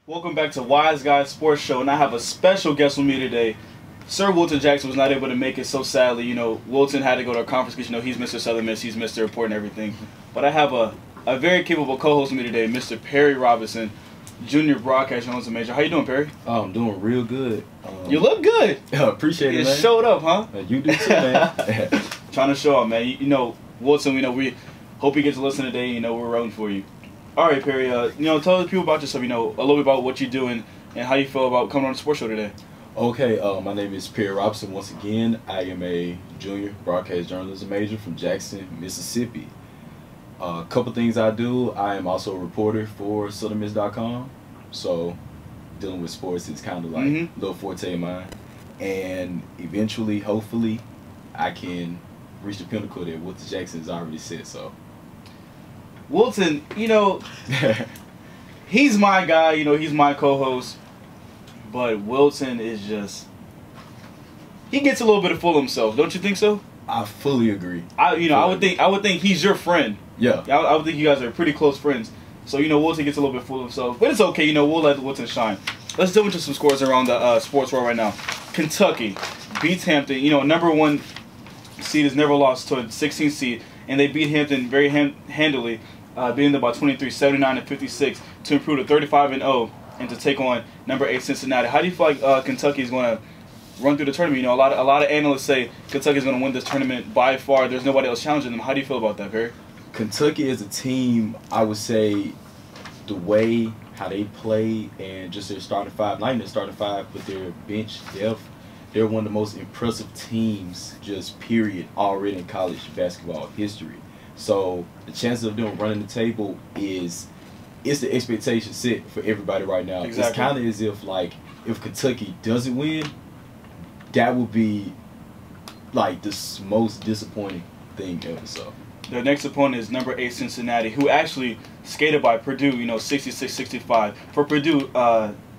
Welcome back to Wise Guys Sports Show, and I have a special guest with me today. Sir Wilton Jackson was not able to make it, so sadly. Wilton had to go to a conference because, he's Mr. Southern Miss, he's Mr. Report and everything. But I have a very capable co-host with me today, Mr. Perry Robinson, Junior Broadcast Journalism major. How you doing, Perry? Oh, I'm doing real good. You look good. Appreciate it, man. You showed up, huh? You do too, man. Trying to show up, man. Wilton, we hope you get to listen today. We're rooting for you. All right, Perry, tell the people about yourself, a little bit about what you're doing and how you feel about coming on the sports show today. Okay, my name is Perry Robinson. Once again, I am a junior broadcast journalism major from Jackson, Mississippi. A couple things I do. I am also a reporter for SouthernMiss.com, so dealing with sports is kind of like a little forte of mine. And eventually, hopefully, I can reach the pinnacle that Wilton Jackson has already set, so. Wilton, he's my guy, he's my co-host, but Wilton is just, he gets a little bit full of himself, don't you think so? I fully agree. I would think he's your friend. Yeah. I would think you guys are pretty close friends. So, Wilton gets a little bit full of himself, but it's okay, we'll let Wilton shine. Let's dive into some scores around the sports world right now. Kentucky beats Hampton, number one seed has never lost to a 16th seed, and they beat Hampton very handily. Beating them by 23, 79-56 to improve to 35-0 and to take on number 8 Cincinnati. How do you feel like Kentucky is going to run through the tournament? A lot of analysts say Kentucky is going to win this tournament by far. There's nobody else challenging them. How do you feel about that, Perry? Kentucky is a team, I would say, the way how they play and just their starting five, not even their starting five, but their bench depth, they're one of the most impressive teams, just period, already in college basketball history. So the chances of them running the table it's the expectation set for everybody right now. Exactly. It's kind of as if Kentucky doesn't win, that would be like the most disappointing thing ever. So their next opponent is number 8 Cincinnati, who actually skated by Purdue, 66-65. For Purdue,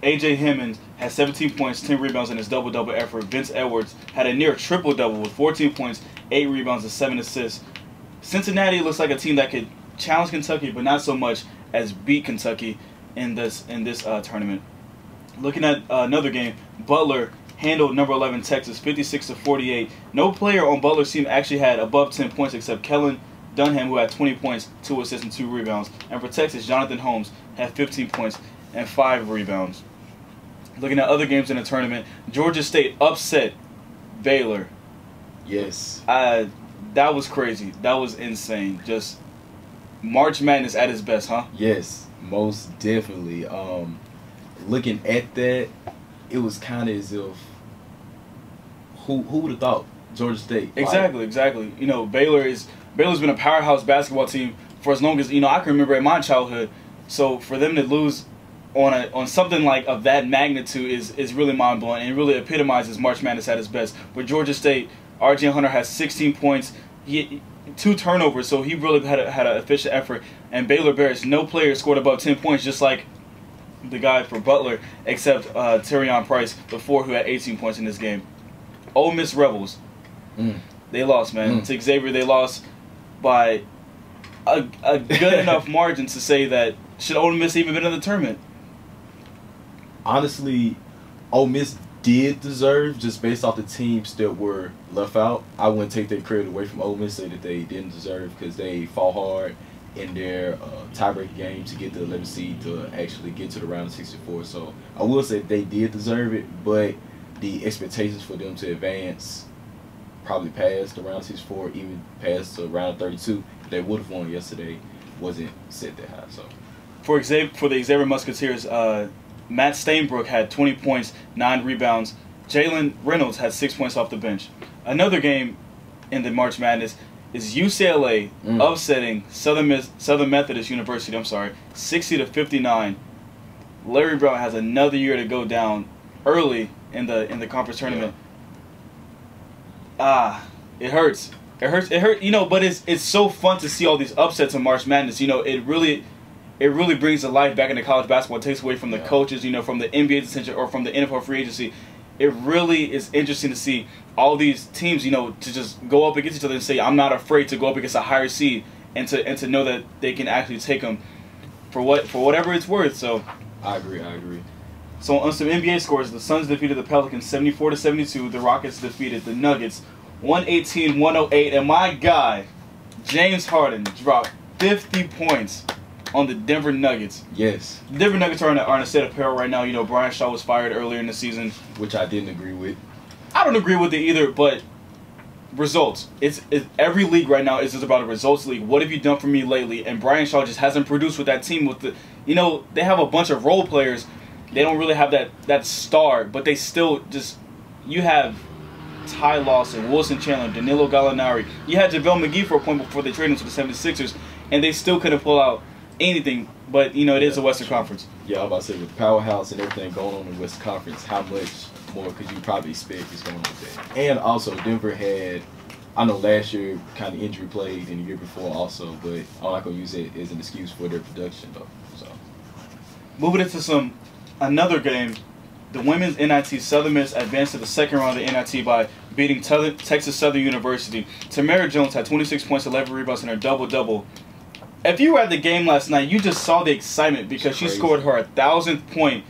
A.J. Hammond had 17 points, 10 rebounds in his double-double effort. Vince Edwards had a near triple-double with 14 points, 8 rebounds, and 7 assists. Cincinnati looks like a team that could challenge Kentucky, but not so much as beat Kentucky in this tournament. Looking at another game, Butler handled number 11 Texas 56-48. No player on Butler's team actually had above 10 points except Kellen Dunham, who had 20 points, 2 assists, and 2 rebounds. And for Texas, Jonathan Holmes had 15 points and 5 rebounds. Looking at other games in the tournament, Georgia State upset Baylor. Yes. That was crazy. That was insane. Just March Madness at its best, huh? Yes, most definitely. Looking at that, it was kind of as if who would have thought Georgia State? Exactly. Baylor's been a powerhouse basketball team for as long as I can remember in my childhood. So for them to lose on something like of that magnitude is really mind blowing and really epitomizes March Madness at its best. But Georgia State, R.J. Hunter has 16 points. He 2 turnovers, so he really had an efficient effort. And Baylor Bears, no player scored above 10 points, just like the guy for Butler, except Terrion Price, before, who had 18 points in this game. Ole Miss Rebels, they lost, man. To Xavier, they lost by a good enough margin to say that should Ole Miss even been in the tournament? Honestly, Ole Miss did deserve, just based off the teams that were left out. I wouldn't take that credit away from Ole Miss, say that they didn't deserve, because they fought hard in their tiebreaker game to get the 11th seed to actually get to the round of 64. So I will say they did deserve it, but the expectations for them to advance probably past the round of 64, even past the round of 32. If they would have won yesterday, wasn't set that high. So for the Xavier Musketeers, Matt Stainbrook had 20 points, 9 rebounds. Jalen Reynolds had 6 points off the bench. Another game in the March Madness is UCLA upsetting Southern Methodist University. 60-59. Larry Brown has another year to go down early in the conference tournament. It hurts. It hurt. But it's so fun to see all these upsets in March Madness. It really brings the life back into college basketball. It takes away from the coaches, from the NBA's attention or from the NFL free agency. It really is interesting to see all these teams, to just go up against each other and say, I'm not afraid to go up against a higher seed, and to know that they can actually take them for whatever it's worth. So I agree. I agree. So on some NBA scores, the Suns defeated the Pelicans 74-72. The Rockets defeated the Nuggets 118-108. And my guy, James Harden, dropped 50 points on the Denver Nuggets. Yes. The Denver Nuggets are in a state of peril right now. You know, Brian Shaw was fired earlier in the season. Which I didn't agree with. I don't agree with it either, but results. It's every league right now is just about a results league. What have you done for me lately? And Brian Shaw just hasn't produced with that team. With the, you know, they have a bunch of role players. They don't really have that star, but they still just. You have Ty Lawson, Wilson Chandler, Danilo Gallinari. You had JaVale McGee for a point before they traded him to the 76ers, and they still couldn't pull out anything. But, you know, it is the Western Conference. Yeah, I was about to say, with the powerhouse and everything going on in the Western Conference, how much more could you probably expect is going on with that? And also, Denver had, I know last year kind of injury played and the year before also, but I'm not going to use it as an excuse for their production, though. So, moving into another game, the women's NIT Southern Miss advanced to the second round of the NIT by beating Texas Southern University. Tamara Jones had 26 points, 11 rebounds, and her double-double. If you were at the game last night, you just saw the excitement because she scored her 1,000th point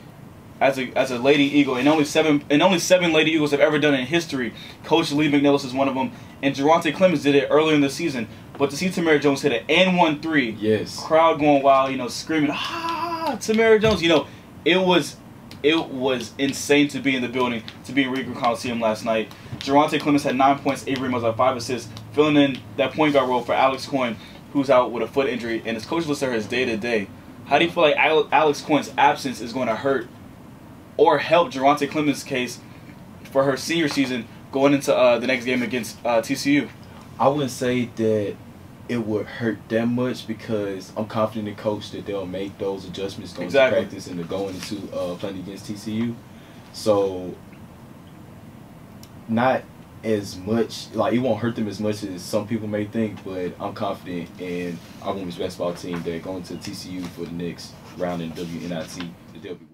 as a Lady Eagle, and only seven Lady Eagles have ever done it in history. Coach Lee McNellis is one of them, and Geronte Clemens did it earlier in the season. But to see Tamara Jones hit an and 1-3, yes, crowd going wild, you know, screaming, ah, Tamara Jones, you know, it was insane to be in the building, to be in Regal Coliseum last night. Geronte Clemens had 9 points, 8 rebounds, and 5 assists, filling in that point guard role for Alex Coyne, who's out with a foot injury, and his coach lists her as day-to-day. How do you feel like Alex Coyne's absence is going to hurt or help Geronte Clemens' case for her senior season going into the next game against TCU? I wouldn't say that it would hurt that much because I'm confident in coach that they'll make those adjustments going to practice and going into playing against TCU. So not as much, like it won't hurt them as much as some people may think, but I'm confident in our women's basketball team that going to TCU for the next round in WNIT that they'll be